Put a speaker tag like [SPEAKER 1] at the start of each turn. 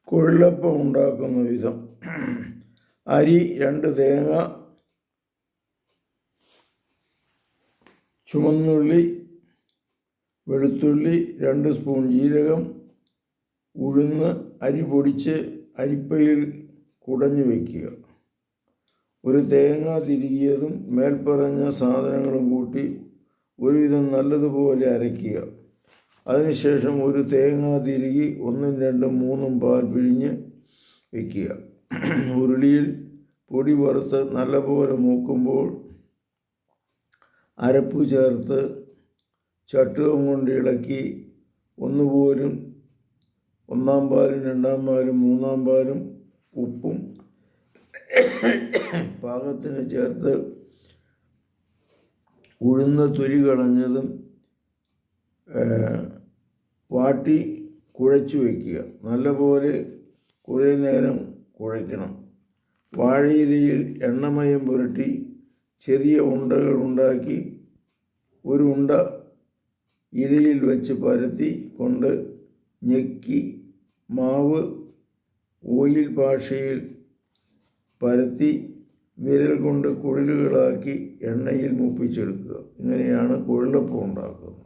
[SPEAKER 1] കൊഴുലപ്പം ഉണ്ടാക്കുന്ന വിധം: അരി 2 തേങ്ങ, ചുവന്നുള്ളി, വെളുത്തുള്ളി, 2 സ്പൂൺ ജീരകം, ഉഴുന്ന്, അരി പൊടിച്ച് അരിപ്പയിൽ കുടഞ്ഞു വയ്ക്കുക. ഒരു തേങ്ങ തിരികിയതും മേൽപ്പറഞ്ഞ സാധനങ്ങളും കൂട്ടി ഒരുവിധം നല്ലതുപോലെ അരയ്ക്കുക. അതിനുശേഷം ഒരു തേങ്ങ തിരികി 1, 2, 3 പാൽ പിഴിഞ്ഞ് വയ്ക്കുക. ഉരുളിയിൽ പൊടി വറുത്ത് നല്ലപോലെ മൂക്കുമ്പോൾ അരപ്പ് ചേർത്ത് ചട്ടുകം കൊണ്ട് ഇളക്കി ഒന്നുപോലും 1-ാം പാലും 2-ാം പാലും 3-ാം പാലും ഉപ്പും പാകത്തിന് ചേർത്ത് ഉഴുന്ന് തൊലി കളഞ്ഞതും വാട്ടി കുഴച്ചു വയ്ക്കുക. നല്ലപോലെ കുറേ നേരം കുഴയ്ക്കണം. വാഴയിലയിൽ എണ്ണമയം പുരട്ടി ചെറിയ ഉണ്ടകൾ ഉണ്ടാക്കി ഒരു ഉണ്ട ഇലയിൽ വെച്ച് പരത്തി കൊണ്ട് ഞെക്കി മാവ് ഓയിൽ ഭാഷയിൽ പരത്തി വിരൽ കൊണ്ട് കുഴലുകളാക്കി എണ്ണയിൽ മൂപ്പിച്ചെടുക്കുക. ഇങ്ങനെയാണ് കൊഴുലപ്പം ഉണ്ടാക്കുന്നത്.